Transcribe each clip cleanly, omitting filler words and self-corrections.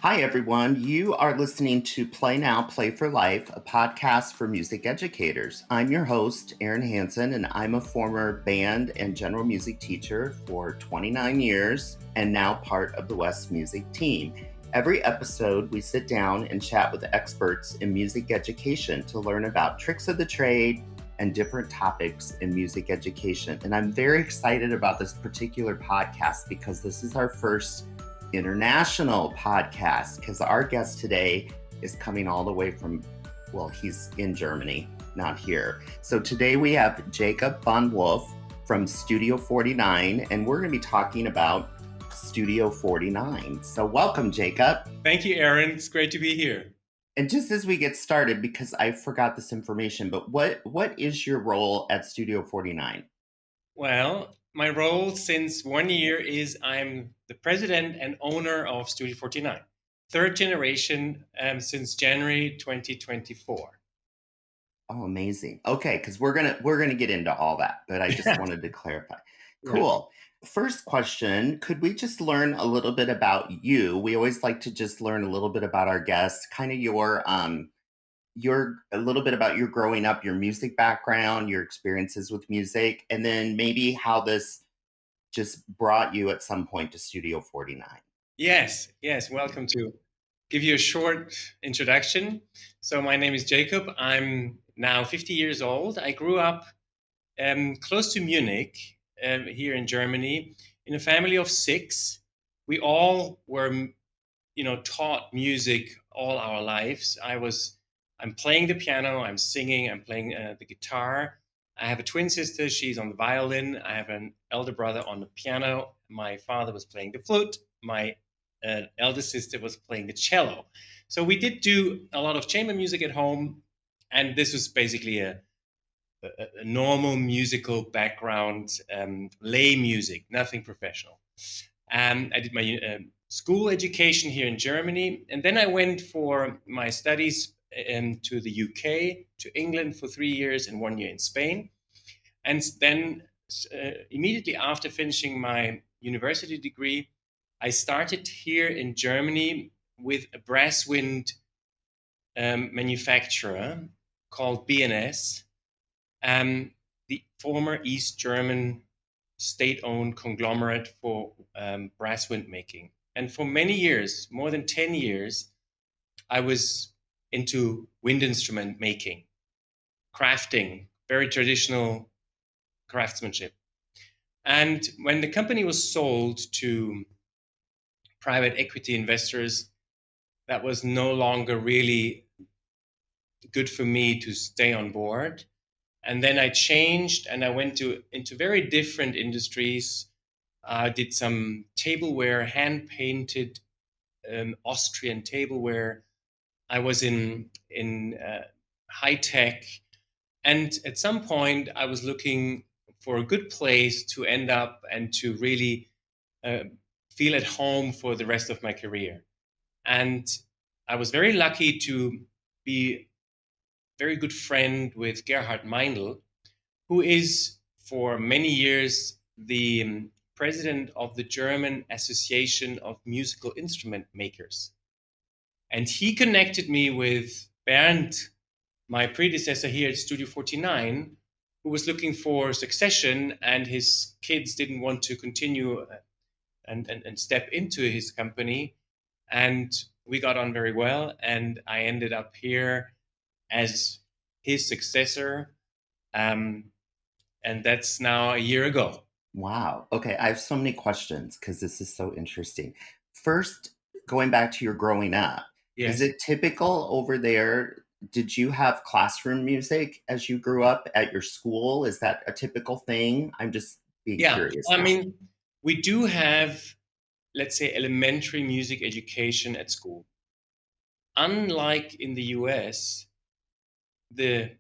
Hi, everyone. You are listening to Play Now, Play for Life, a podcast for music educators. I'm your host, Aaron Hansen, and I'm a former band and general music teacher for 29 years and now part of the West Music team. Every episode, we sit down and chat with experts in music education to learn about tricks of the trade and different topics in music education. And I'm very excited about this particular podcast because this is our first international podcast because our guest today is coming all the way from, well, he's in Germany, not here. So today we have Jakob von Wolff from Studio 49, and we're going to be talking about Studio 49. So welcome, Jakob. Thank you, Aaron. It's great to be here. And just as we get started, because I forgot this information, but what is your role at Studio 49? Well, my role since 1 year is I'm the president and owner of Studio 49, third generation since January 2024. Oh, amazing. Okay, because we're gonna get into all that, but I just wanted to clarify. Yeah. Cool. First question, could we just learn a little bit about you? We always like to just learn a little bit about our guests, kind of your a little bit about your growing up, your music background, your experiences with music, and then maybe how this just brought you at some point to Studio 49. Yes. Welcome to give you a short introduction. So my name is Jakob. I'm now 50 years old. I grew up close to Munich, here in Germany, in a family of six. We all were taught music all our lives. I'm playing the piano, I'm singing, I'm playing the guitar. I have a twin sister, she's on the violin. I have an elder brother on the piano. My father was playing the flute. My elder sister was playing the cello. So we did do a lot of chamber music at home, and this was basically a normal musical background, lay music, nothing professional. I did my school education here in Germany, and then I went for my studies to the UK, to England for 3 years and 1 year in Spain. And then immediately after finishing my university degree, I started here in Germany with a brass wind manufacturer called BNS, the former East German state-owned conglomerate for brass wind making. And for many years, more than 10 years, I was into wind instrument making, crafting, very traditional craftsmanship. And when the company was sold to private equity investors, that was no longer really good for me to stay on board. And then I changed and I went into very different industries. I did some tableware, hand painted Austrian tableware. I was in high tech, and at some point I was looking for a good place to end up and to really uh, feel at home for the rest of my career. And I was very lucky to be very good friend with Gerhard Meindl, who is for many years the president of the German Association of Musical Instrument Makers. And he connected me with Bernd, my predecessor here at Studio 49, who was looking for succession, and his kids didn't want to continue and step into his company. And we got on very well, and I ended up here as his successor. And that's now a year ago. Wow. Okay, I have so many questions because this is so interesting. First, going back to your growing up, is Yes. it typical over there? Did you have classroom music as you grew up at your school? Is that a typical thing? I'm just being Yeah. curious I now. mean, we do have, let's say, elementary music education at school. Unlike in the US, the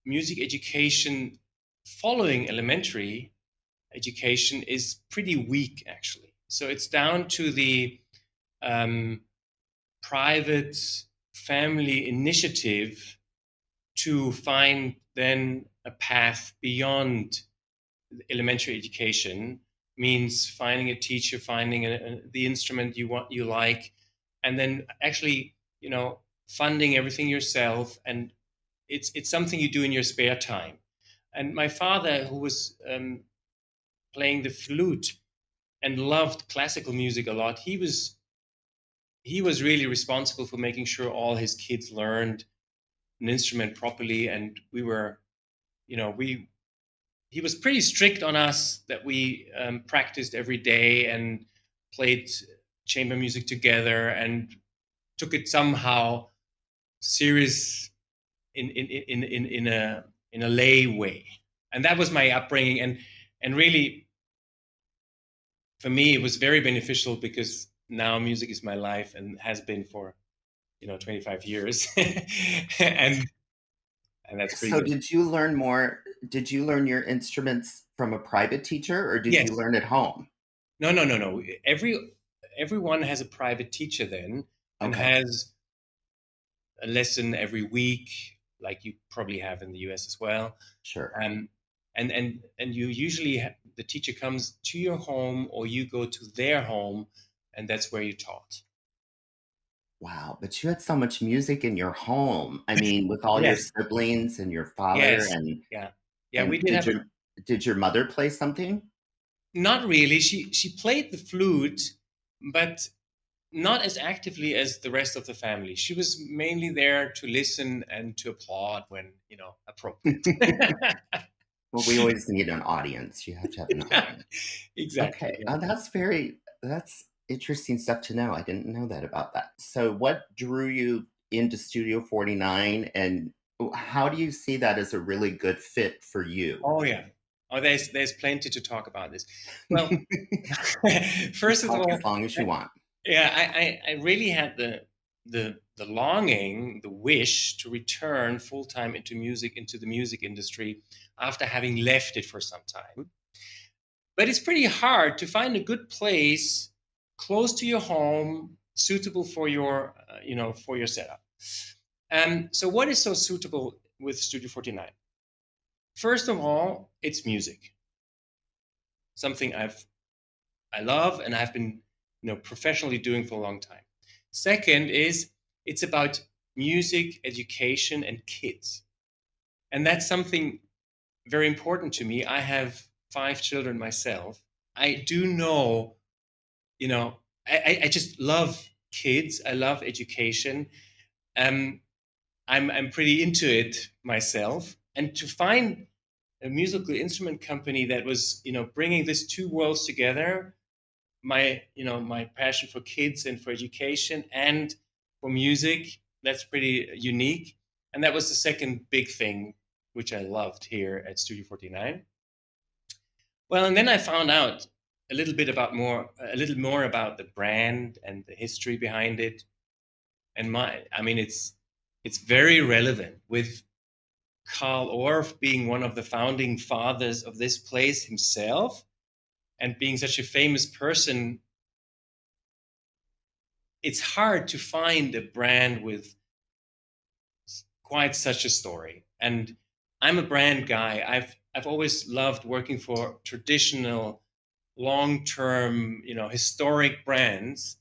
music education following elementary education is pretty weak, actually. So it's down to the um, private family initiative to find then a path beyond elementary education. means finding a teacher, finding the instrument you like, and then actually, funding everything yourself. And it's something you do in your spare time. And my father, who was playing the flute and loved classical music a lot, he was really responsible for making sure all his kids learned an instrument properly. And we were, we he was pretty strict on us that we practiced every day and played chamber music together and took it somehow serious in a lay way. And that was my upbringing. And really, for me, it was very beneficial, because now music is my life and has been for 25 years. and and that's pretty So good. did you learn your instruments from a private teacher or did you Yes. learn at home? No, no, no, no. Everyone has a private teacher then, and Okay, has a lesson every week, like you probably have in the US as well. sure. Um, and you usually the teacher comes to your home, or you go to their home, and that's where you taught. Wow, but you had so much music in your home. I mean, with all your Yes, siblings and your father yes, yeah, yeah. We and did have did your mother play something? not really. She played the flute, but not as actively as the rest of the family. She was mainly there to listen and to applaud when appropriate. Well, we always need an audience. You have to have an Yeah, audience. exactly, Okay, exactly. that's interesting stuff to know. I didn't know that about that. So what drew you into Studio 49 and how do you see that as a really good fit for you? Oh yeah. Oh, there's plenty to talk about this. Well, first of Talk all, as long as you want. yeah, I really had the longing, the wish to return full time into the music industry after having left it for some time. But it's pretty hard to find a good place close to your home, suitable for your setup. So what is so suitable with Studio 49? First of all, it's music, something I love and I've been professionally doing for a long time. Second is it's about music education and kids, and that's something very important to me. I have 5 children myself. I do know, you know, I just love kids. I love education. Um, I'm pretty into it myself, and to find a musical instrument company that was bringing these two worlds together, my passion for kids and for education and for music, that's pretty unique. And that was the second big thing which I loved here at Studio 49. Well, and then I found out a little more about the brand and the history behind it. And I mean, it's very relevant, with Carl Orff being one of the founding fathers of this place himself, and being such a famous person. It's hard to find a brand with quite such a story. And I'm a brand guy. I've always loved working for traditional, long-term, historic brands.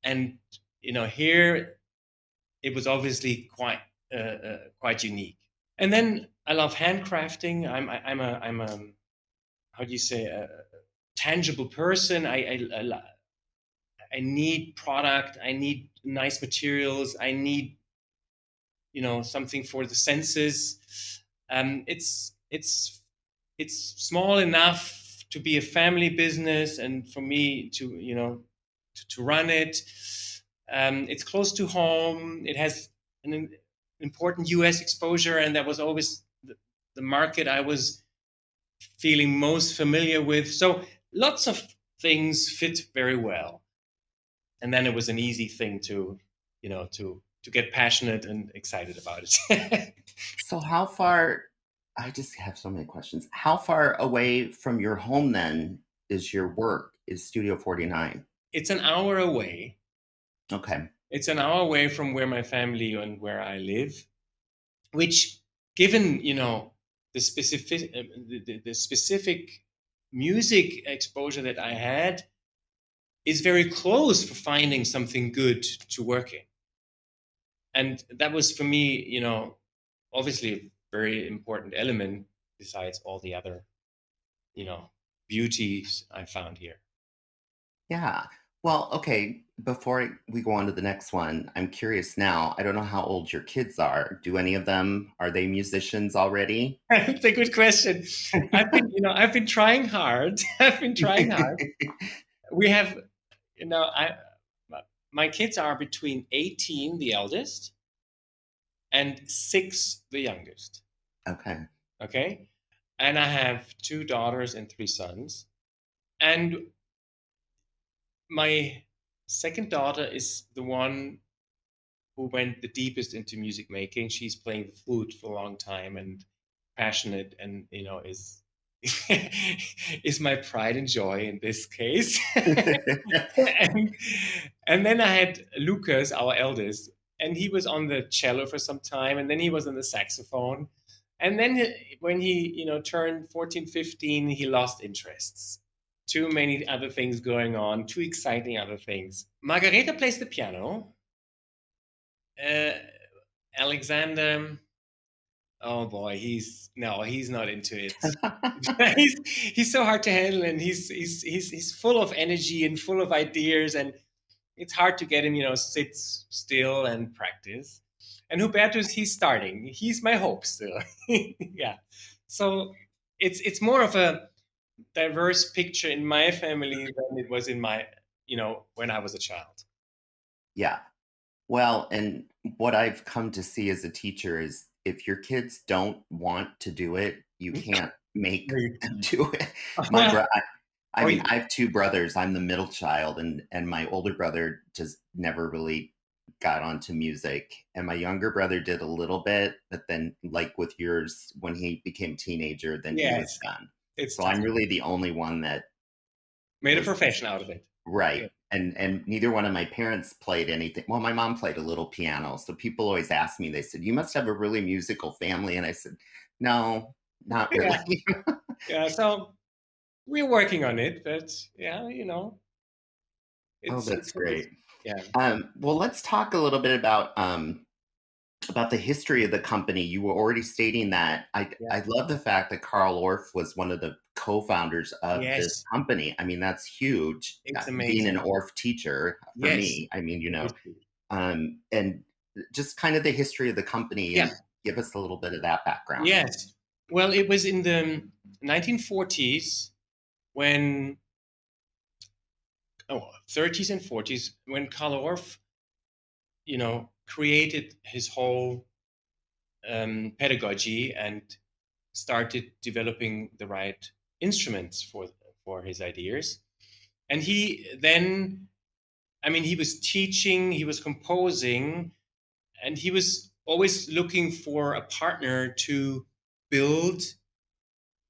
And here it was obviously quite unique. And then I love handcrafting. I'm a how do you say, a tangible person. I need product. I need nice materials. I need something for the senses. It's small enough to be a family business, and for me to to run it. It's close to home. It has an important US exposure, and that was always the market I was feeling most familiar with. So lots of things fit very well. And then it was an easy thing to get passionate and excited about it. So how far I just have so many questions. How far away from your home then is your work? Is Studio 49? It's an hour away. Okay. It's an hour away from where my family and where I live, which, given the specific music exposure that I had is very close for finding something good to work in. And that was for me, obviously a very important element besides all the other, you know, beauties I found here. Yeah. Well, okay, before we go on to the next one, I'm curious now. I don't know how old your kids are. Do any of them, are they musicians already? It's a good question. I've been trying hard. I've been trying hard. We have, I my kids are between 18, the eldest, and 6, the youngest. Okay. Okay. And I have 2 daughters and 3 sons. And my second daughter is the one who went the deepest into music making. She's playing the flute for a long time and passionate, and is is my pride and joy in this case. and, and then I had Lucas, our eldest, and he was on the cello for some time, and then he was on the saxophone. And then when he, turned 14, 15, he lost interests. Too many other things going on, too exciting other things. Margareta plays the piano. Uh, Alexander, oh boy, he's not into it. he's so hard to handle, and he's full of energy and full of ideas, and it's hard to get him, sit still and practice. And Hubertus, he's starting. He's my hope still. Yeah. So it's more of a diverse picture in my family than it was in my, when I was a child. Yeah. Well, and what I've come to see as a teacher is if your kids don't want to do it, you can't make them do it. My Well, bro I oh, mean, I have 2 brothers. I'm the middle child, and my older brother just never really got onto music, and my younger brother did a little bit, but then, like with yours, when he became a teenager, then he was yes, done. it's So tough. I'm really the only one that Made a was just profession out of it. right. Yeah. And neither one of my parents played anything. Well, my mom played a little piano, so people always ask me, they said, "You must have a really musical family." And I said, "No, not Yeah. really." Yeah. So we're working on it, but yeah, Oh, that's it's great. yeah, Well, let's talk a little bit about the history of the company. You were already stating that. yeah. I love the fact that Carl Orff was one of the co-founders of this Yes, company. I mean, that's huge. it's Being an amazing. Orff teacher for Yes, me, I mean, it is good. and just kind of the history of the company Yeah. and give us a little bit of that background. Yes. Well, it was in the 1940s when, 30s and 40s when Carl Orff, created his whole pedagogy and started developing the right instruments for his ideas. And he then, I mean, he was teaching, he was composing, and he was always looking for a partner to build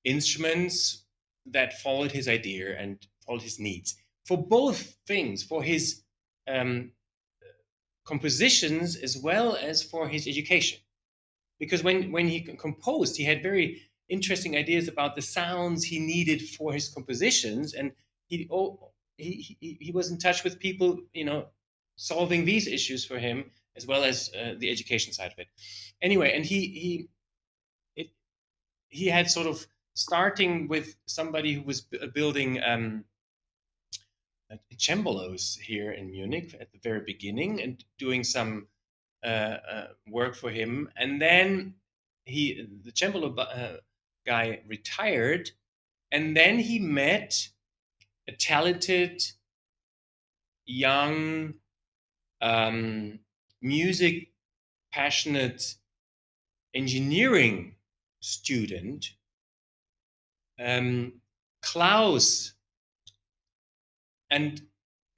instruments that followed his idea and followed his needs for both things, for his um, compositions as well as for his education. Because when he composed, he had very interesting ideas about the sounds he needed for his compositions, and he oh, he was in touch with people, solving these issues for him as well as the education side of it. Anyway, and it, he had sort of starting with somebody who was building cembalos here in Munich at the very beginning and doing some work for him. And then the cembalo guy retired, and then he met a talented young um, music passionate engineering student, um, Klaus. And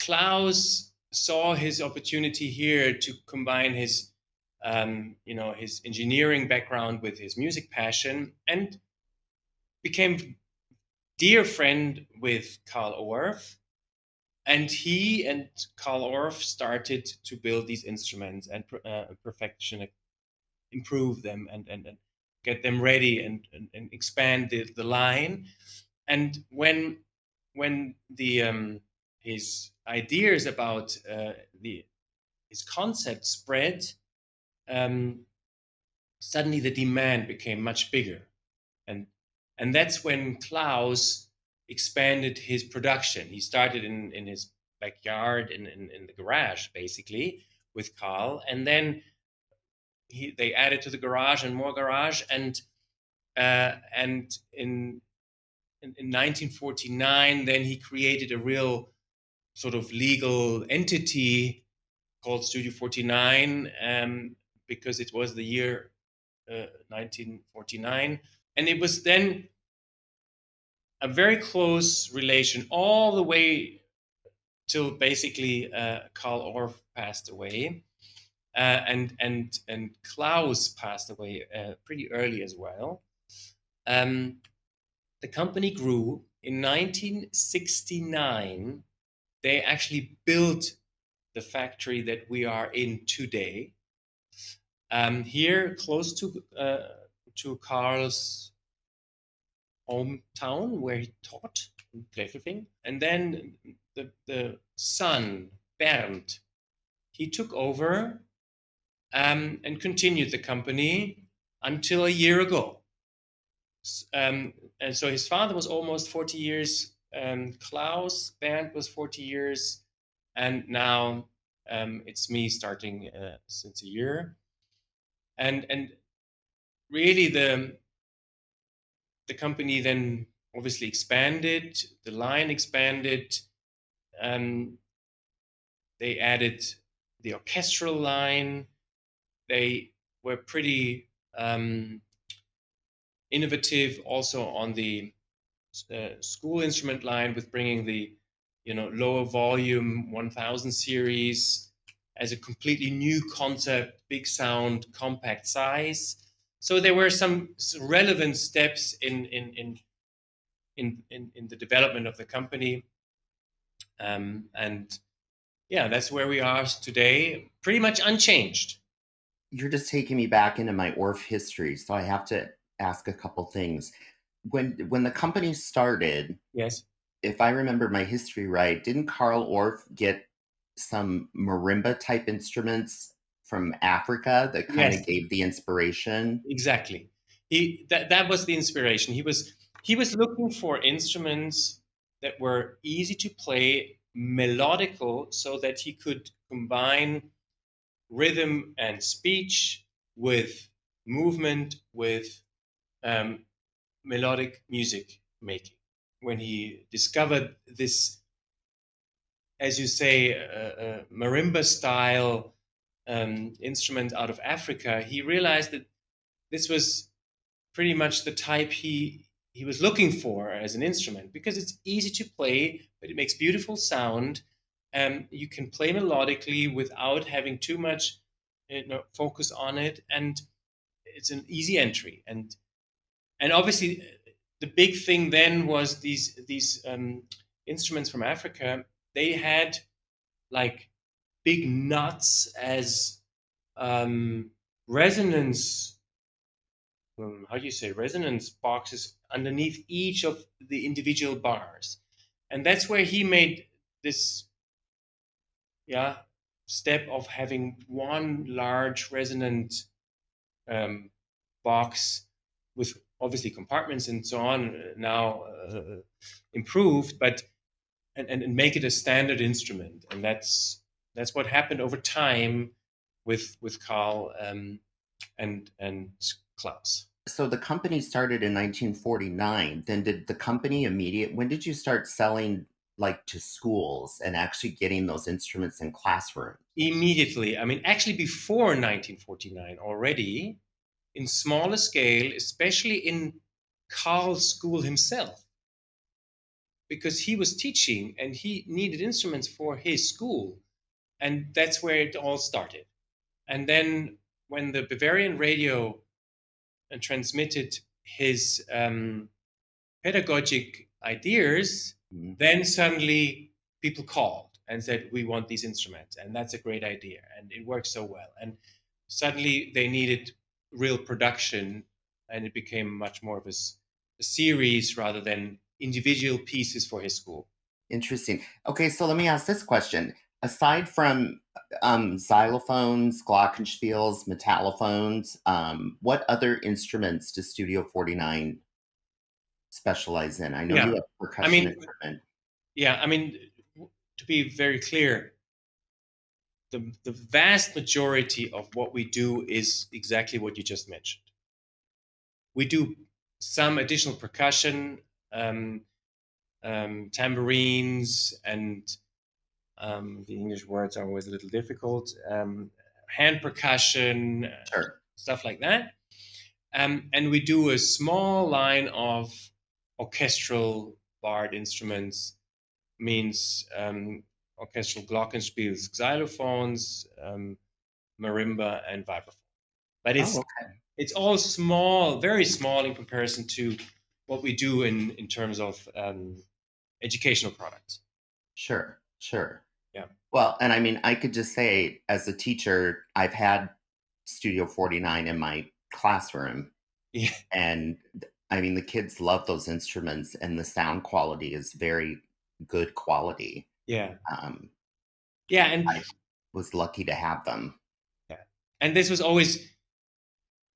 Klaus saw his opportunity here to combine his engineering background with his music passion, and became dear friend with Carl Orff. And he and Carl Orff started to build these instruments and perfection, improve them, and get them ready and expand the line. And when the his ideas about the his concept spread, um, suddenly the demand became much bigger, and and that's when Klaus expanded his production. He started in his backyard, in the garage, basically, with Carl, and then they added to the garage and more garage, and in 1949, then he created a real sort of legal entity called Studio 49, because it was the year 1949. And it was then a very close relation all the way till basically Carl Orff passed away. And Klaus passed away pretty early as well. Um, the company grew in 1969. They actually built the factory that we are in today. Here, close to Carl's hometown, where he taught in Gräfelfing. And then the son, Bernd, he took over and continued the company until a year ago. And so his father was almost 40 years. Klaus Bernd was 40 years. And now it's me starting since a year. And really the company then obviously expanded, the line expanded. They added the orchestral line. They were pretty innovative also on the school instrument line, with bringing the lower volume 1000 series as a completely new concept, big sound, compact size. So there were some relevant steps in the development of the company, and yeah, that's where we are today, pretty much unchanged. You're just taking me back into my Orff history, so I have to ask a couple things. When the company started, Yes. if I remember my history right, didn't Carl Orff get some marimba type instruments from Africa that kind Yes, of gave the inspiration? exactly. That was the inspiration. He was looking for instruments that were easy to play, melodical, so that he could combine rhythm and speech with movement, with um, melodic music making. When he discovered this, as you say, marimba style instrument out of Africa, he realized that this was pretty much the type he was looking for as an instrument, because it's easy to play, but it makes beautiful sound. You can play melodically without having too much focus on it, and it's an easy entry. And obviously, the big thing then was these instruments from Africa. They had like big nuts as resonance. How do you say, resonance boxes underneath each of the individual bars, and that's where he made this, yeah, step of having one large resonant um, box with obviously compartments and so on, now improved, but and make it a standard instrument. And that's what happened over time with Carl and Klaus. So the company started in 1949. Then did the company when did you start selling like to schools and actually getting those instruments in classrooms? Immediately, I mean, actually before 1949 already, in smaller scale, especially in Carl's school himself, because he was teaching and he needed instruments for his school. And that's where it all started. And then when the Bavarian radio transmitted his pedagogic ideas, Mhm. then suddenly people called and said, "We want these instruments." And that's a great idea. And it works so well. And suddenly they needed real production, and it became much more of a series rather than individual pieces for his school. Interesting. Okay, so let me ask this question. Aside from xylophones, glockenspiels, metallophones, what other instruments does Studio 49 specialize in? I know you Yeah, have I percussion mean, equipment. yeah, I mean, to be very clear, the vast majority of what we do is exactly what you just mentioned. We do some additional percussion, um, tambourines, and the English words are always a little difficult. Hand percussion, Sure. stuff like that. And we do a small line of orchestral barred instruments, means orchestral glockenspiels, xylophones, marimba, and vibraphone. But Oh, it's all small, very small in comparison to what we do in terms of educational products. sure, sure. Yeah. Well, and I mean, I could just say as a teacher, I've had Studio 49 in my classroom, Yeah. and I mean, the kids love those instruments, and the sound quality is very good quality. Yeah. Um, Yeah. And I was lucky to have them. yeah. And this was always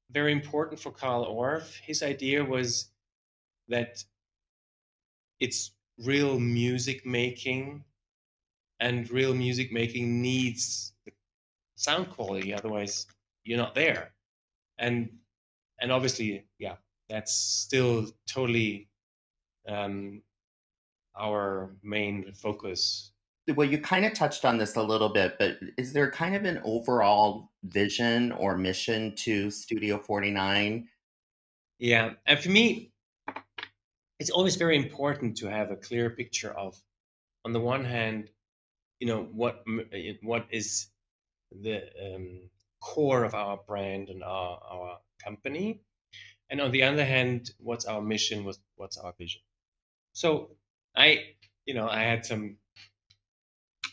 very important for Carl Orff. His idea was that it's real music making, and real music making needs the sound quality, otherwise you're not there. And and obviously, yeah, that's still totally um, our main focus. Well, you kind of touched on this a little bit, but is there kind of an overall vision or mission to Studio 49? Yeah, and for me, it's always very important to have a clear picture of, on the one hand, what is the core of our brand and our company, and on the other hand, what's our mission, what's our vision. So I, I had some,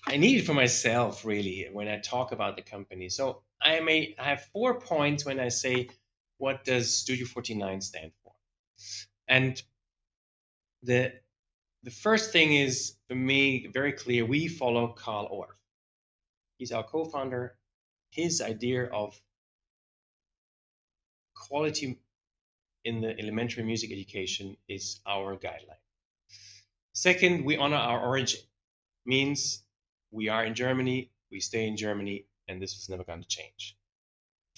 I need it for myself really when I talk about the company. So I have 4 points when I say, what does Studio 49 stand for? And the the first thing is, for me, very clear. We follow Carl Orff. He's our co-founder. His idea of quality in the elementary music education is our guideline. Second, we honor our origin. Means we are in Germany, we stay in Germany, and this is never going to change.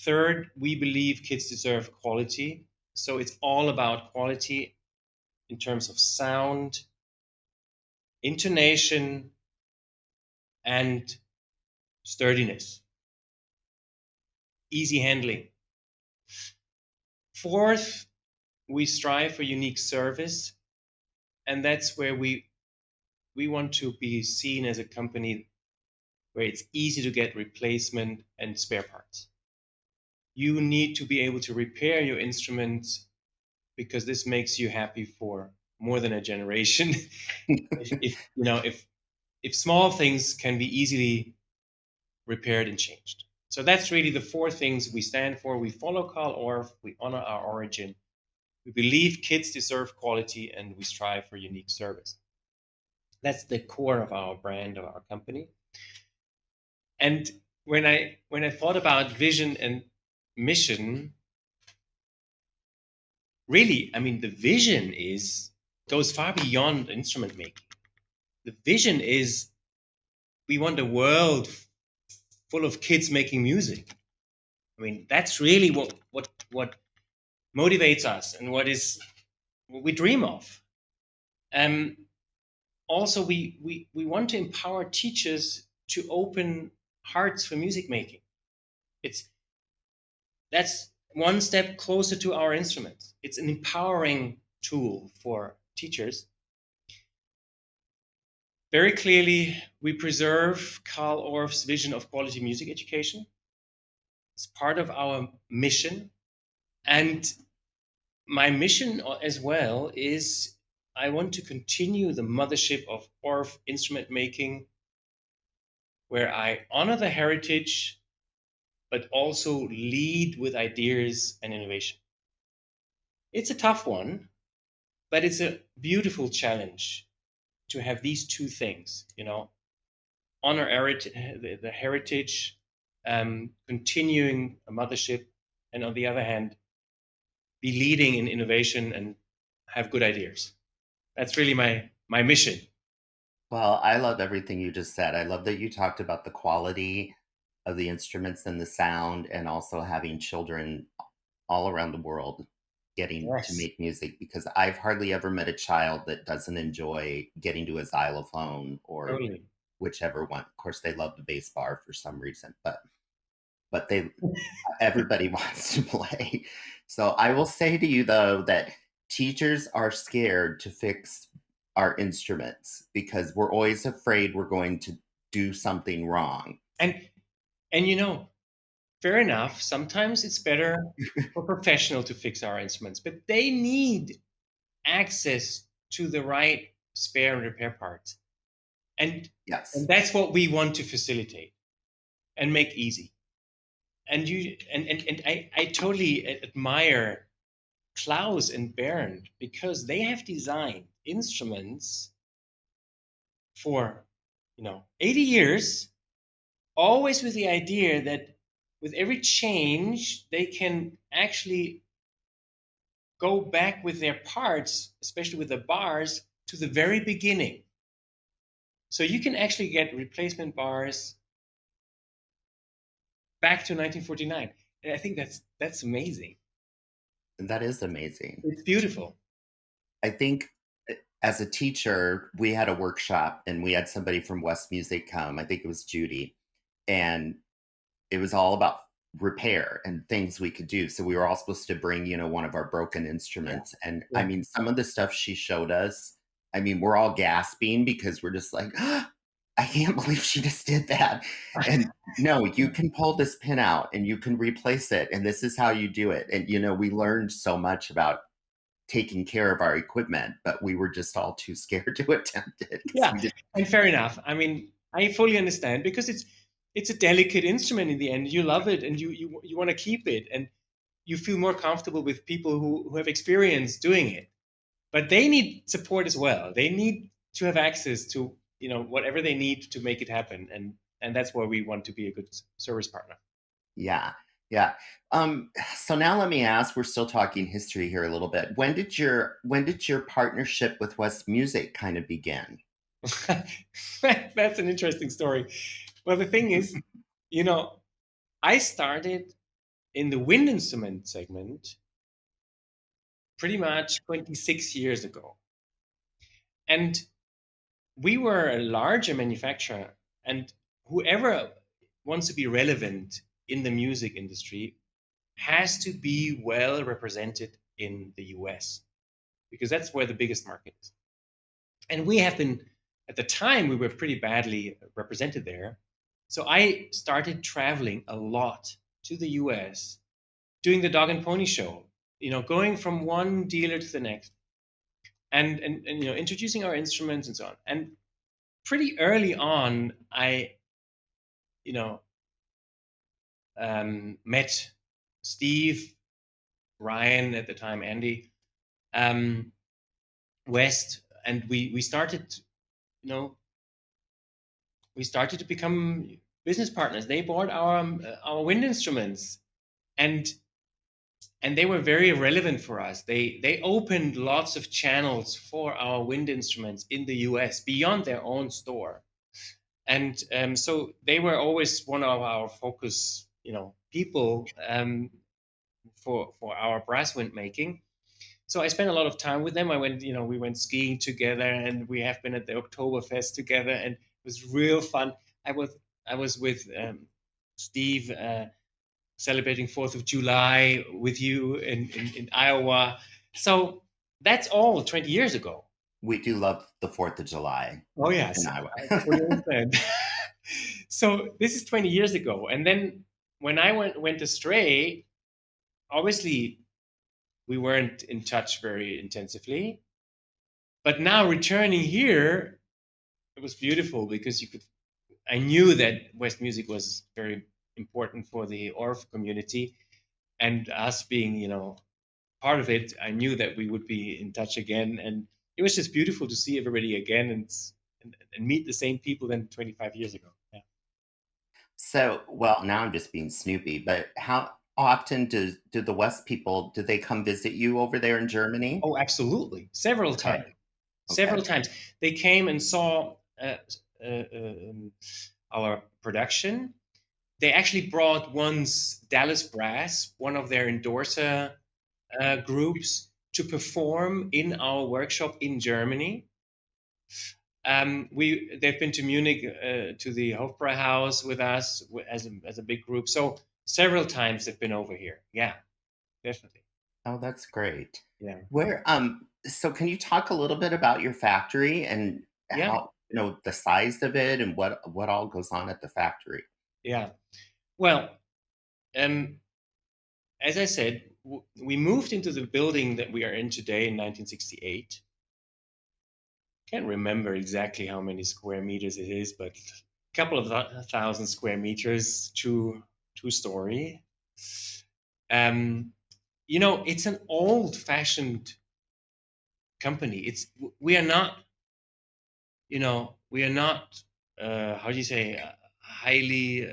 Third, we believe kids deserve quality. So it's all about quality in terms of sound, intonation, and sturdiness, easy handling. Fourth, we strive for unique service, and that's where we want to be seen as a company where it's easy to get replacement and spare parts. You need to be able to repair your instruments because this makes you happy for more than a generation. if small things can be easily repaired and changed. So that's really the four things we stand for. We follow Carl Orff, we honor our origin, we believe kids deserve quality, and we strive for unique service. That's the core of our brand, of our company. And when I thought about vision and mission, really, I mean, the vision goes far beyond instrument making. The vision is, we want a world full of kids making music. I mean, that's really what motivates us and what we dream of. Um, Also, we want to empower teachers to open hearts for music making. It's That's one step closer to our instruments. It's an empowering tool for teachers. Very clearly, we preserve Carl Orff's vision of quality music education. It's part of our mission. And my mission as well is, I want to continue the mothership of Orff instrument making, where I honor the heritage, but also lead with ideas and innovation. It's a tough one, But it's a beautiful challenge to have these two things, honor the heritage, continuing a mothership, and on the other hand, be leading in innovation and have good ideas. That's really my mission. Well, I love everything you just said. I love that you talked about the quality of the instruments and the sound, and also having children all around the world getting to Yes, make music, because I've hardly ever met a child that doesn't enjoy getting to a xylophone or totally. whichever one. Of course, they love the bass bar for some reason, but they everybody wants to play. So I will say to you though that teachers are scared to fix our instruments because we're always afraid we're going to do something wrong. And fair enough. Sometimes it's better for professional to fix our instruments, but they need access to the right spare and repair parts. And Yes. that's what we want to facilitate and make easy. And I totally admire Klaus and Bernd because they have designed instruments for 80 years, always with the idea that with every change they can actually go back with their parts, especially with the bars, to the very beginning. So you can actually get replacement bars back to 1949. And I think that's amazing. That is amazing. It's beautiful. I think as a teacher, we had a workshop and we had somebody from West Music come. I think it was Judy. And it was all about repair and things we could do. So we were all supposed to bring, one of our broken Yeah. instruments. And I Yeah. mean, some of the stuff she showed us, I mean, we're all gasping because we're just like, I can't believe she just did that. And no, you can pull this pin out and you can replace it. And this is how you do it. And, we learned so much about taking care of our equipment, but we were just all too scared to attempt it because Yeah, we didn't. and fair enough. I mean, I fully understand because it's a delicate instrument in the end. You love it and you want to keep it and you feel more comfortable with people who have experience doing it. But they need support as well. They need to have access to, whatever they need to make it happen. And that's where we want to be a good service partner. Yeah. Yeah. So now let me ask, we're still talking history here a little bit. When did your partnership with West Music kind of begin? That's an interesting story. Well, the thing is, you know, I started in the wind instrument segment pretty much 26 years ago. And we were a larger manufacturer, and whoever wants to be relevant in the music industry has to be well represented in the US because that's where the biggest market is. And we have been, at the time, we were pretty badly represented there. So I started traveling a lot to the US, doing the dog and pony show, going from one dealer to the next and introducing our instruments and so on. And pretty early on, I, you know, met Steve, Ryan at the time, Andy, um, West, and we started, you know, we started to become business partners. They bought our wind instruments, and they were very relevant for us. They opened lots of channels for our wind instruments in the US beyond their own store, and so they were always one of our focus, people for our brass wind making. So I spent a lot of time with them. We went skiing together, and we have been at the Oktoberfest together, and it was real fun. I was with Steve celebrating 4th of July with you in Iowa. So that's all 20 years ago. We do love the 4th of July Oh in yes, Iowa. I fully understand. So this is 20 years ago, and then when I went astray, obviously we weren't in touch very intensively. But now returning here, it was beautiful because I knew that West music was very important for the Orff community, and us being, part of it, I knew that we would be in touch again, and it was just beautiful to see everybody again and meet the same people than 25 years ago. Yeah. So, well, now I'm just being snoopy, but how often do the West people do they come visit you over there in Germany? Oh, absolutely, several Okay. times. Okay. Several times they came and saw uh, um, our production. They actually brought once Dallas Brass, one of their endorser groups, to perform in our workshop in Germany. They've been to Munich to the Hofbräuhaus with us as a big group. So several times they've been over here. Yeah, definitely. Oh, that's great. Yeah, So can you talk a little bit about your factory and yeah, how, the size of it and what all goes on at the factory? yeah. Well, um, as I said, we moved into the building that we are in today in 1968. Can't remember exactly how many square meters it is, but a couple of thousand square meters, two story. Um, it's an old-fashioned company. We are not, we are not. How do you say? Highly.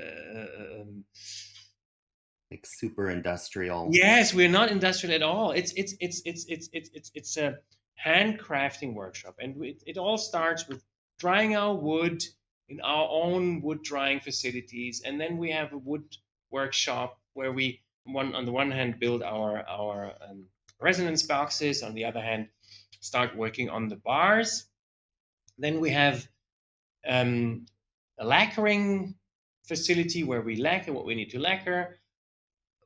Like super industrial. Yes, we're not industrial at all. It's a handcrafting workshop, and it all starts with drying our wood in our own wood drying facilities, and then we have a wood workshop where we on the one hand build our resonance boxes, on the other hand start working on the bars. Then we have um, a lacquering facility where we lacquer what we need to lacquer.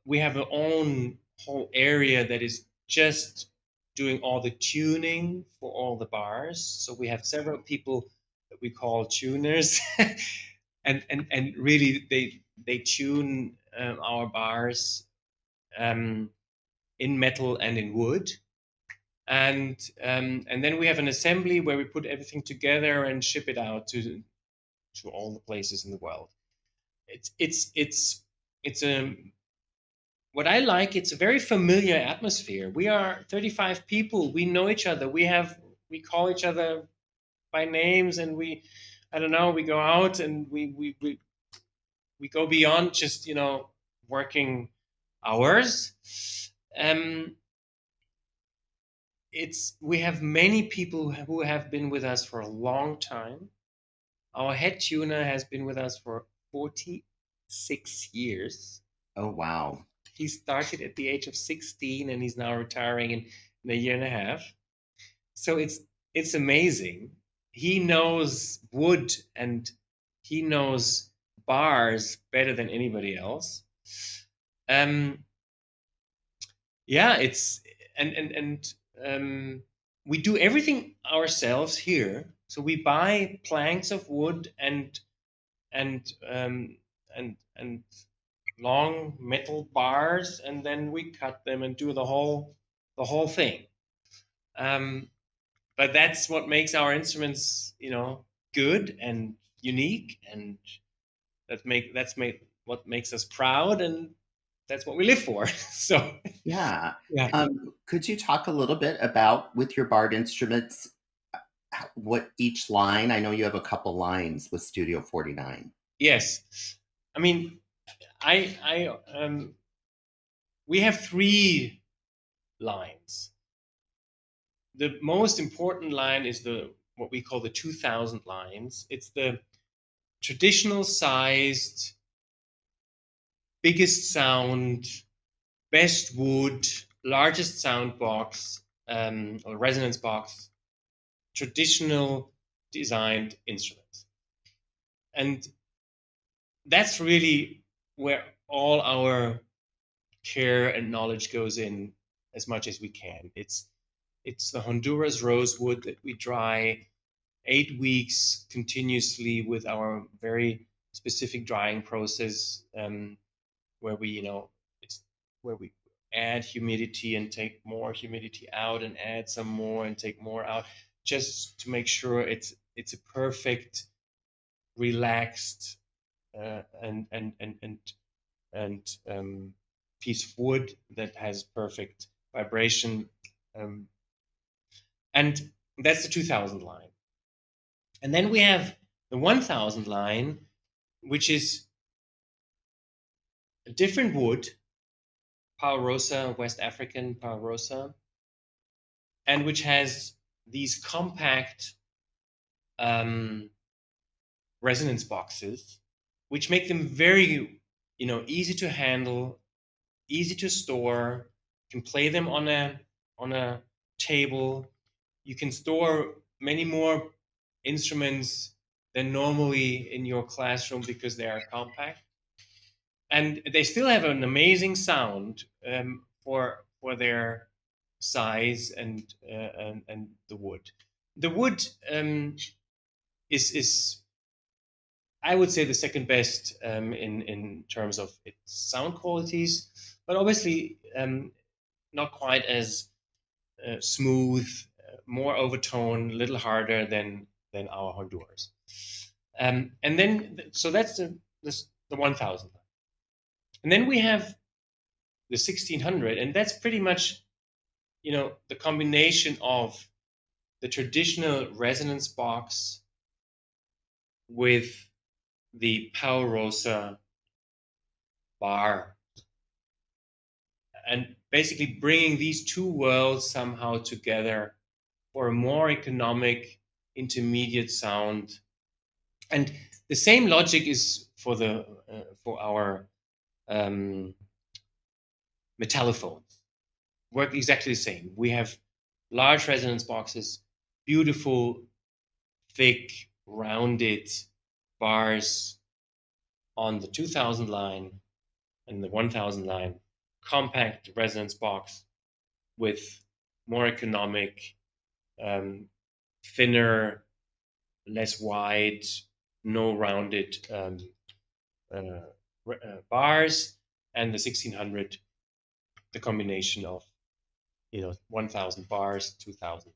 We have our own whole area that is just doing all the tuning for all the bars. So we have several people that we call tuners, and really they tune our bars um, in metal and in wood. And then we have an assembly where we put everything together and ship it out to all the places in the world. It's a what I like, it's a very familiar atmosphere. We are 35 people. We know each other. We call each other by names, and I don't know, we go out and we go beyond just working hours. Um, it's We have many people who have been with us for a long time. Our head tuner has been with us for 46 years. Oh, wow. He started at the age of 16 and he's now retiring in a year and a half. So it's amazing. He knows wood and he knows bars better than anybody else. Um, yeah, it's and we do everything ourselves here. So we buy planks of wood and and long metal bars, and then we cut them and do the whole thing. Um, but that's what makes our instruments, good and unique, and what makes us proud, and that's what we live for. So Yeah. yeah, Could you talk a little bit about with your barred instruments, what each line? I know you have a couple lines with Studio 49. yes. I mean, I we have three lines. The most important line is the what we call the 2000 lines. It's the traditional sized, biggest sound, best wood, largest sound box or resonance box, traditional designed instruments. And that's really where all our care and knowledge goes in as much as we can. It's the Honduras rosewood that we dry 8 weeks continuously with our very specific drying process, where it's where we add humidity and take more humidity out, and add some more and take more out, just to make sure it's a perfect, relaxed, and piece of wood that has perfect vibration. And that's the 2000 line. And then we have the 1000 line, which is a different wood, Paurosa, West African Paurosa, and which has these compact resonance boxes, which make them very, easy to handle, easy to store. You can play them on a table. You can store many more instruments than normally in your classroom because they are compact, and they still have an amazing sound for their size and the wood. The wood is I would say the second best in terms of its sound qualities, but obviously not quite as smooth, more overtone, a little harder than our Honduras. And then, so that's the 1000. And then we have the 1600, and that's pretty much, the combination of the traditional resonance box with the Paurosa bar, and basically bringing these two worlds somehow together for a more economic intermediate sound. And the same logic is for our metallophones. Work exactly the same. We have large resonance boxes, beautiful, thick, rounded bars on the 2000 line and the 1000 line, compact resonance box with more economic, thinner, less wide, no rounded bars, and the 1600, the combination of 1000 bars, 2000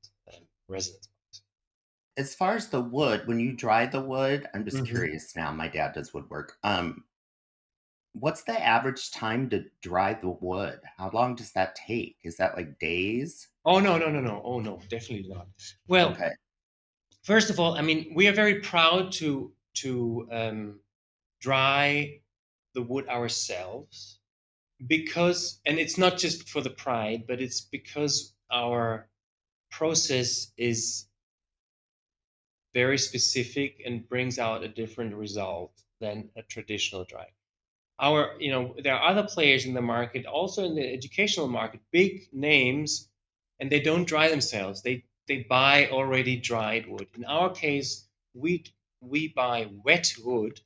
resonance bars. As far as the wood, when you dry the wood, I'm just Mm-hmm. curious now. My dad does woodwork. What's the average time to dry the wood? How long does that take? Is that like days? Oh no. Oh no, definitely not. Well, Okay. first of all, I mean, we are very proud to dry the wood ourselves, because, and it's not just for the pride, but it's because our process is very specific and brings out a different result than a traditional dry. There are other players in the market, also in the educational market, big names, and they don't dry themselves. They buy already dried wood. In our case, we buy wet wood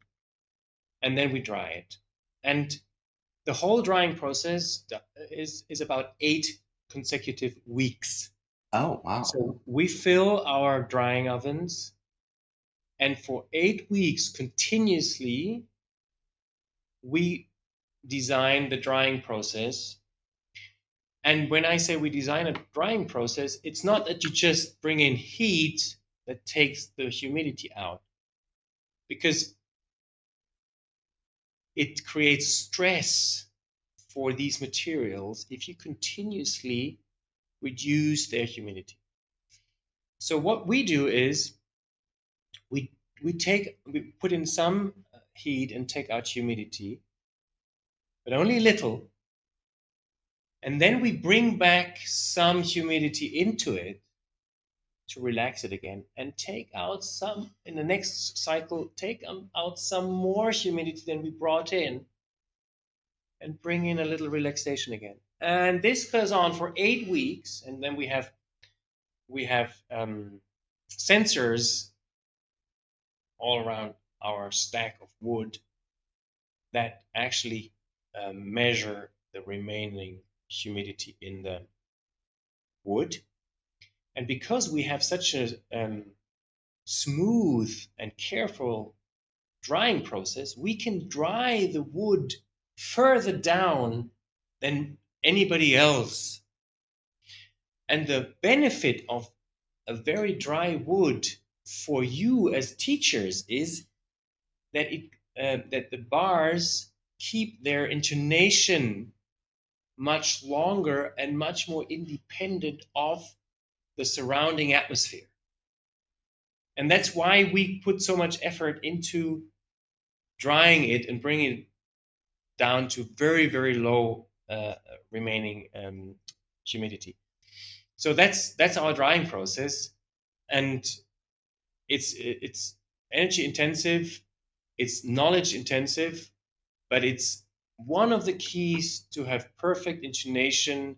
and then we dry it. And the whole drying process is about 8 consecutive weeks. Oh, wow. So we fill our drying ovens, and for 8 weeks continuously, we design the drying process. And when I say we design a drying process, it's not that you just bring in heat that takes the humidity out, because it creates stress for these materials if you continuously reduce their humidity. So what we do is we put in some heat and take out humidity, but only little. And then we bring back some humidity into it to relax it again, and take out some in the next cycle, take out some more humidity than we brought in, and bring in a little relaxation again. And this goes on for 8 weeks, and then we have sensors all around our stack of wood that actually measure the remaining humidity in the wood. And because we have such a smooth and careful drying process, we can dry the wood further down than anybody else. And the benefit of a very dry wood for you as teachers is that that the bars keep their intonation much longer and much more independent of the surrounding atmosphere. And that's why we put so much effort into drying it and bringing it down to very, very low remaining humidity. So that's our drying process, and it's energy intensive, it's knowledge intensive, but it's one of the keys to have perfect intonation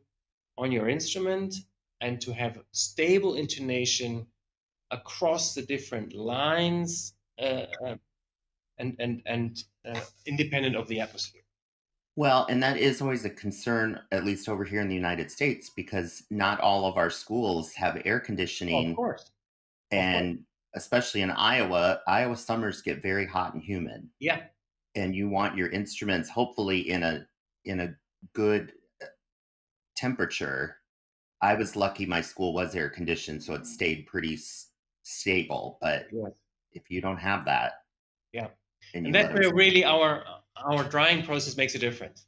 on your instrument and to have stable intonation across the different lines and independent of the atmosphere. Well, and that is always a concern, at least over here in the United States, because not all of our schools have air Of conditioning. course, of course, And especially in Iowa summers get very hot and humid. yeah, And you want your instruments hopefully in a good temperature. I was lucky my school was air conditioned, so it stayed pretty stable. But yes, if you don't have that yeah, and and you let that's them, where really our drying process makes a difference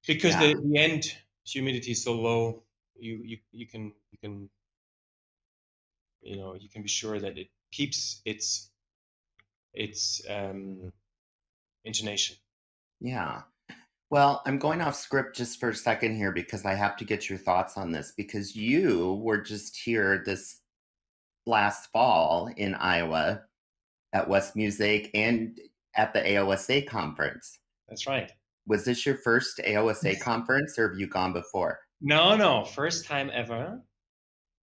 because yeah, the end humidity is so low. You can you can be sure that it keeps its intonation. yeah. Well, I'm going off script just for a second here because I have to get your thoughts on this because you were just here this last fall in Iowa at West Music and at the AOSA conference. That's right. Was this your first AOSA conference or have you gone before? No, no, first time ever.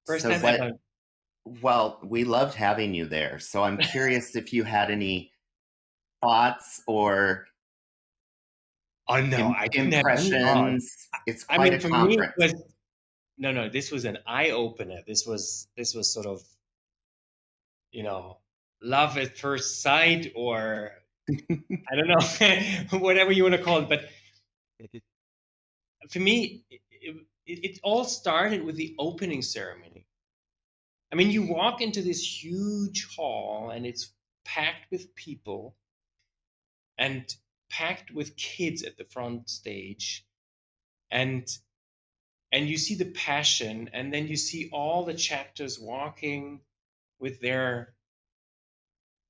First So time what, ever. well, we loved having you there. So I'm curious if you had any thoughts or Oh no, I didn't have any odds. impressions. It's I quite mean, a for me, it conference. was no, no. This was an eye opener. This was sort of love at first sight, or I don't know, whatever you want to call it. But for me, it all started with the opening ceremony. I mean, you walk into this huge hall and it's packed with people and packed with kids at the front stage, and you see the passion, and then you see all the chapters walking with their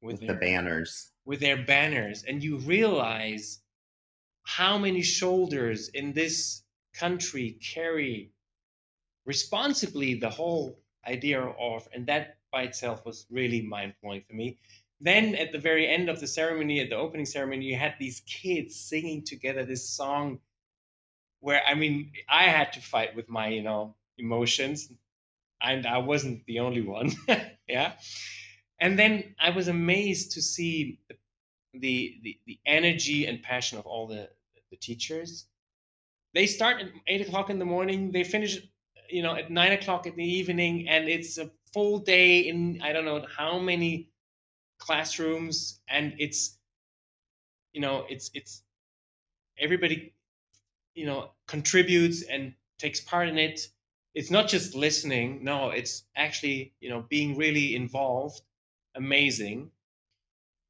with With the their banners. with their banners, and you realize how many shoulders in this country carry responsibly the whole idea of, and that by itself was really mind-blowing for me. Then at the very end of the ceremony, at the opening ceremony, you had these kids singing together this song where, I mean, I had to fight with my emotions, and I wasn't the only one. Yeah. And then I was amazed to see the energy and passion of all the teachers. They start at 8 o'clock in the morning. They finish, at 9 o'clock in the evening, and it's a full day in I don't know how many classrooms, and it's everybody contributes and takes part in it. It's not just listening. No, it's actually being really involved. Amazing.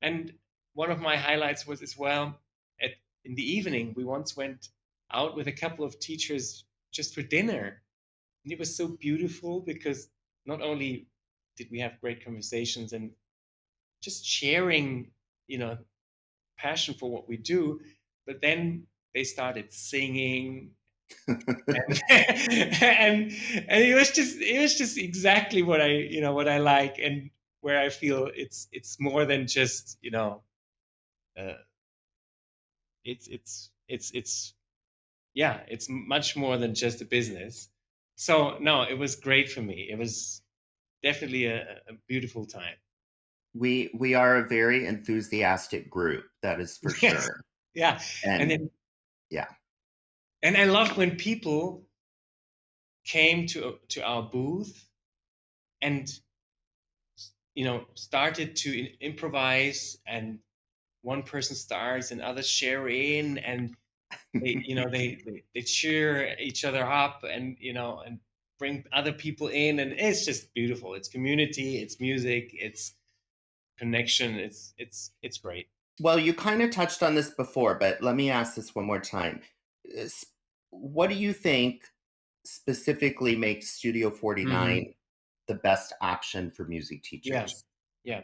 And one of my highlights was as well at in the evening. We once went out with a couple of teachers just for dinner, and it was so beautiful because not only did we have great conversations and just sharing, you know, passion for what we do, but then they started singing, and and it was just exactly what I like, and where I feel it's more than just uh, it's yeah, it's much more than just a business. So no, it was great for me. It was definitely a beautiful time. We are a very enthusiastic group, that is for Yes, sure. yeah, and And then yeah, and I loved when people came to our booth and started to improvise, and one person starts and others share in, and they cheer each other up, and bring other people in, and it's just beautiful. It's community, it's music, it's connection. It's great. well, you kind of touched on this before, but let me ask this one more time. what do you think specifically makes Studio Hmm. 49 the best option for music Yeah, teachers? yeah,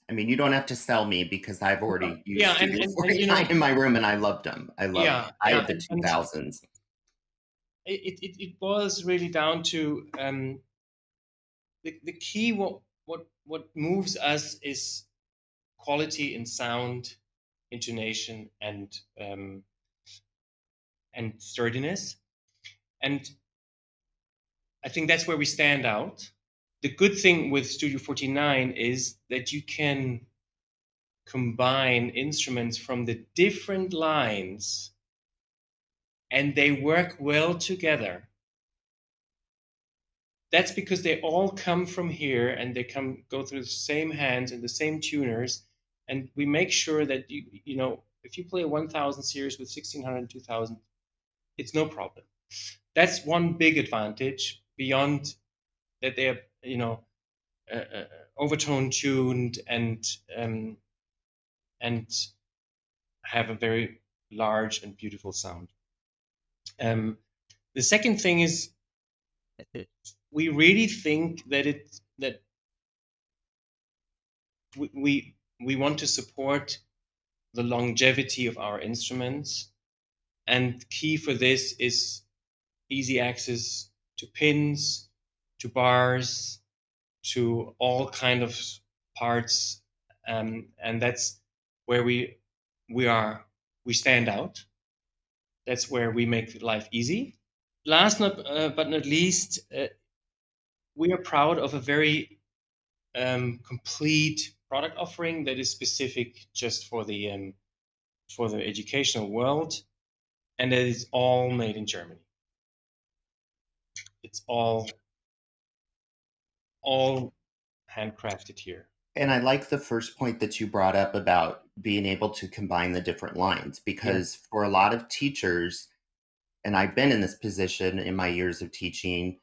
I mean, you don't have to sell me because I've already used yeah, Studio and 49 in my room and I loved them. yeah, I yeah, had the and 2000s. it boils really down to the key. What moves us is quality in sound, intonation, and sturdiness. And I think that's where we stand out. The good thing with Studio 49 is that you can combine instruments from the different lines and they work well together. That's because they all come from here and they go through the same hands and the same tuners. And we make sure that if you play a 1000 series with 1600 and 2000, it's no problem. That's one big advantage beyond that they're overtone tuned um, and have a very large and beautiful sound. Um, the second thing is we really think that we want to support the longevity of our instruments, and key for this is easy access to pins, to bars, to all kind of parts, and that's where we are we stand out. That's where we make life easy. Last but not least, we are proud of a very complete product offering that is specific just for the educational world, and that is all made in Germany. It's all handcrafted here. And I like the first point that you brought up about being able to combine the different lines Yeah, because for a lot of teachers, and I've been in this position in my years of teaching,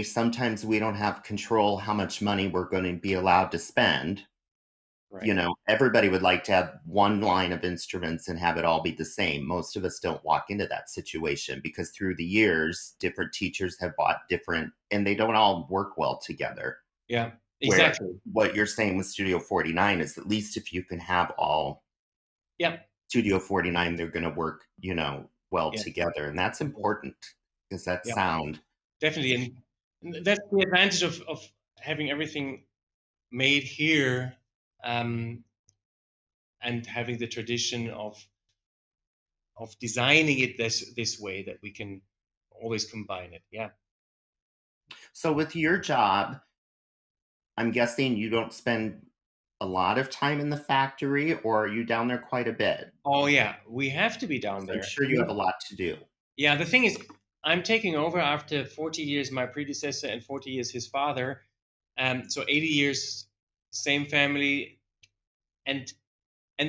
sometimes we don't have control how much money we're going to be allowed to spend. right. Everybody would like to have one line of instruments and have it all be the same. Most of us don't walk into that situation because through the years, different teachers have bought different, and they don't all work well together. Yeah, Where exactly. what you're saying with Studio 49 is at least if you can have all Yeah, Studio 49, they're going to work, well yeah, together. And that's important because that yeah, sound. definitely. And that's the advantage of having everything made here, um, and having the tradition of designing it this way that we can always combine it. Yeah. So with your job, I'm guessing you don't spend a lot of time in the factory, or are you down there quite a bit? Oh yeah, we have to be down 'Cause I'm there. sure you have a lot to do. Yeah, the thing is, I'm taking over after 40 years my predecessor and 40 years his father. So 80 years, same family, and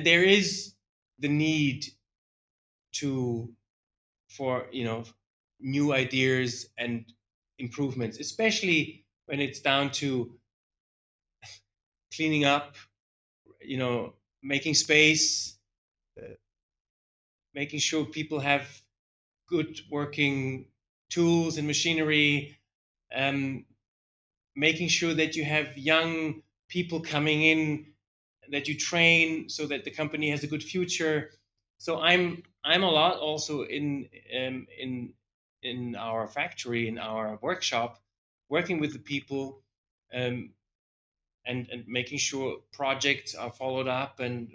there is the need to for new ideas and improvements, especially when it's down to cleaning up, making space, uh, making sure people have good working tools and machinery, um, making sure that you have young people coming in that you train so that the company has a good future. So I'm a lot also in our factory, in our workshop, working with the people, um, and making sure projects are followed up and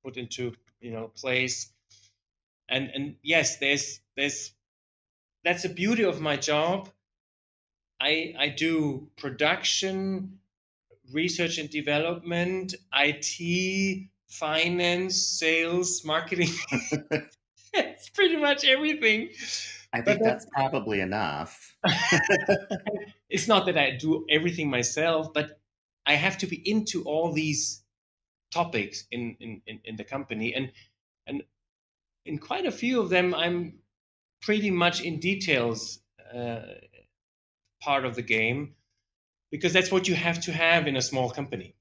put into place. And yes, there's that's the beauty of my job. I do production, research and development, IT, finance, sales, marketing. It's pretty much everything. I But think that's probably enough. it's not that I do everything myself, but I have to be into all these topics in the company, and in quite a few of them, I'm pretty much in details part of the game because that's what you have to have in a small company.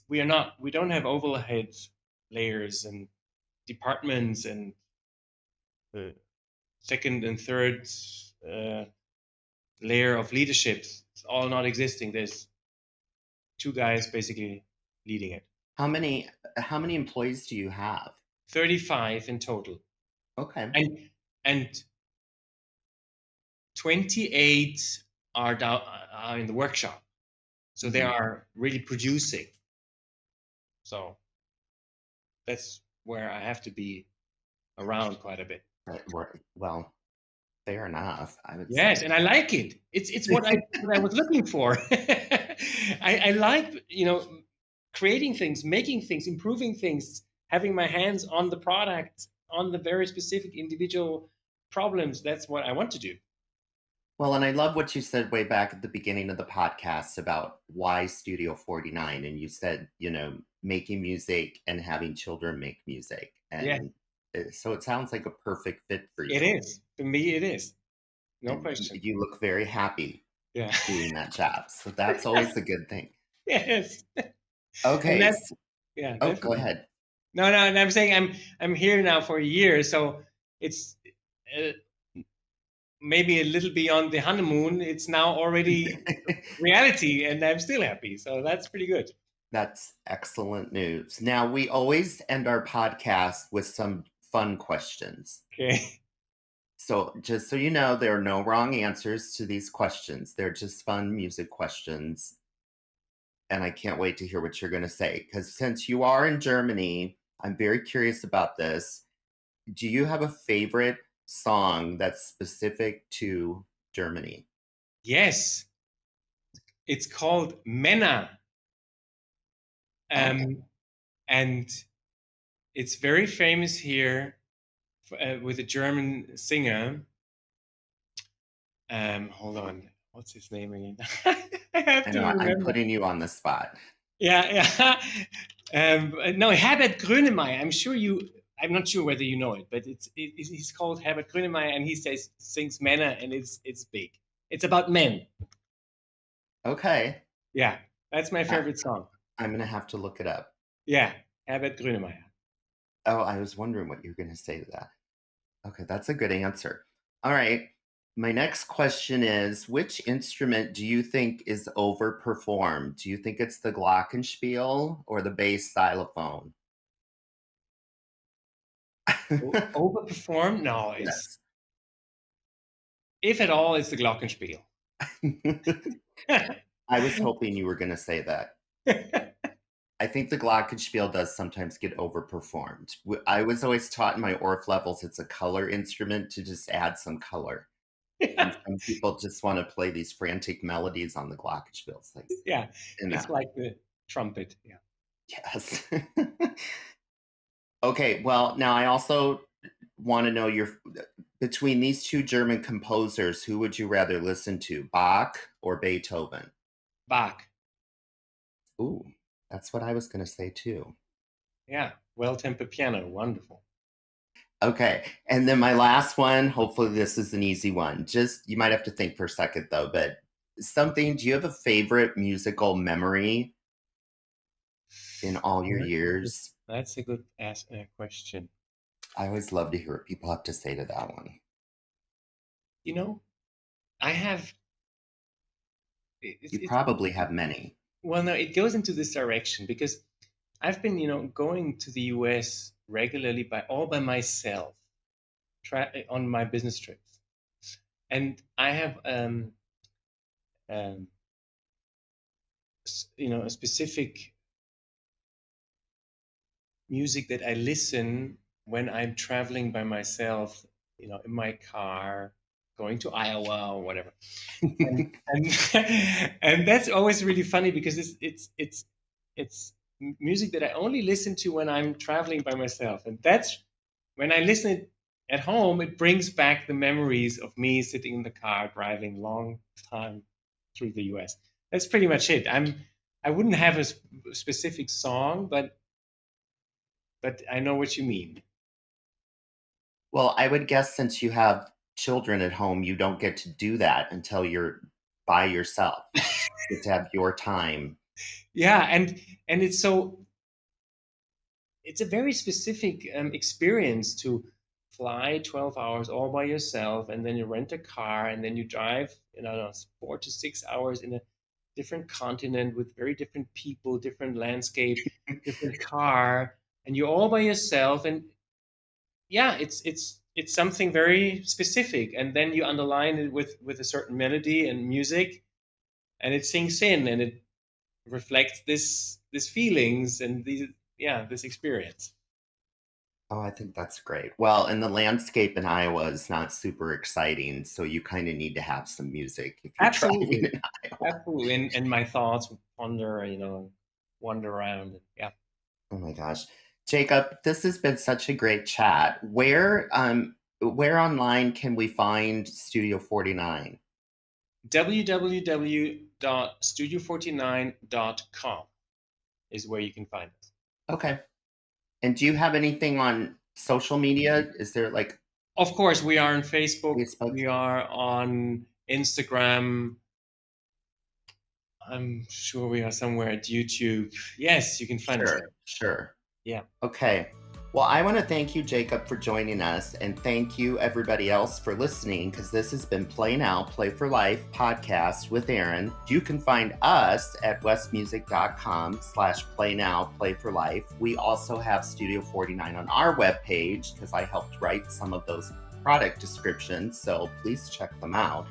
We don't have overhead layers departments and second and third layer of leadership, it's all not existing. There's two guys basically leading it. How many employees do you have? 35 in total. Okay. And 28 are in the workshop. So they are really producing. So that's where I have to be around quite a bit. Well, fair enough, I would Yes, say. and I like it. It's what I was looking for. I like, creating things, making things, improving things, having my hands on the product, on the very specific individual problems. That's what I want to do. Well, and I love what you said way back at the beginning of the podcast about why Studio 49. And you said, making music and having children make music. And so it sounds like a perfect fit for you. It is. For me, it is. No And question. you look very happy Yeah. doing that job. So that's always a good thing. Yes. Okay. Yeah. Oh, Definitely. go ahead. No, and I'm saying I'm here now for a year, so it's maybe a little beyond the honeymoon. It's now already reality, and I'm still happy. So that's pretty good. That's excellent news. Now, we always end our podcast with some fun questions. Okay. So, just so you know, there are no wrong answers to these questions. They're just fun music questions. And I can't wait to hear what you're going to say. Because since you are in Germany, I'm very curious about this. Do you have a favorite song that's specific to Germany? Yes. It's called Männer. And it's very famous here with a German singer. Hold on. What's his name again? I know I'm putting you on the spot. Yeah. No, Herbert Grönemeyer. I'm not sure whether you know it, but he's called Herbert Grönemeyer, and he sings Männer, and it's big. It's about men. Okay. Yeah, that's my favorite song. I'm going to have to look it up. Yeah, Herbert Grönemeyer. Oh, I was wondering what you were going to say to that. Okay, that's a good answer. All right. My next question is, which instrument do you think is overperformed? Do you think it's the glockenspiel or the bass xylophone? Overperformed? No, Yes. if at all, it's the glockenspiel. I was hoping you were going to say that. I think the glockenspiel does sometimes get overperformed. I was always taught in my Orff levels it's a color instrument to just add some color. And some people just want to play these frantic melodies on the glockenspiels. Yeah, it's like the trumpet. Yeah. Yes. Okay, well, now I also want to know between these two German composers, who would you rather listen to, Bach or Beethoven? Bach. Ooh, that's what I was going to say too. Yeah, well-tempered piano, wonderful. Okay, and then my last one, hopefully this is an easy one. Just, you might have to think for a second though, but do you have a favorite musical memory in all your years? That's a good question. I always love to hear what people have to say to that one. I have. You probably have many. Well, no, it goes into this direction because I've been, going to the US regularly all by myself, on my business trips, and I have a specific music that I listen when I'm traveling by myself, in my car, going to Iowa or whatever. and, and that's always really funny because it's music that I only listen to when I'm traveling by myself. And that's when I listen at home, it brings back the memories of me sitting in the car driving long time through the US. That's pretty much it. I wouldn't have a specific song, but I know what you mean. Well, I would guess since you have children at home, you don't get to do that until you're by yourself. You get to have your time. Yeah, and it's so it's a very specific experience to fly 12 hours all by yourself, and then you rent a car, and then you drive, 4 to 6 hours in a different continent with very different people, different landscape, different car, and you're all by yourself. And yeah, it's something very specific, and then you underline it with a certain melody and music, and it sinks in, and it reflects this feelings and these, yeah, this experience. Oh, I think that's great. Well, and the landscape in Iowa is not super exciting, so you kind of need to have some music if you're driving Absolutely, in Iowa. absolutely. And my thoughts wander, wander around. Yeah. Oh my gosh. Jacob, this has been such a great chat. Where online can we find Studio 49? www.studio49.com is where you can find us. Okay. And do you have anything on social media? Is there like Of course, we are on Facebook. Facebook? We are on Instagram. I'm sure we are somewhere at YouTube. Yes, you can find us Sure, there. sure. Yeah. Okay. Well, I want to thank you, Jacob, for joining us, and thank you, everybody else, for listening, because this has been Play Now, Play for Life podcast with Aaron. You can find us at westmusic.com/play now, play for life. We also have Studio 49 on our webpage, because I helped write some of those product descriptions, so please check them out.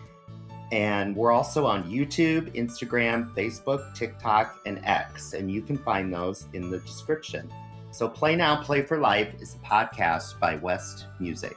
And we're also on YouTube, Instagram, Facebook, TikTok, and X, and you can find those in the description. So Play Now, Play for Life is a podcast by West Music.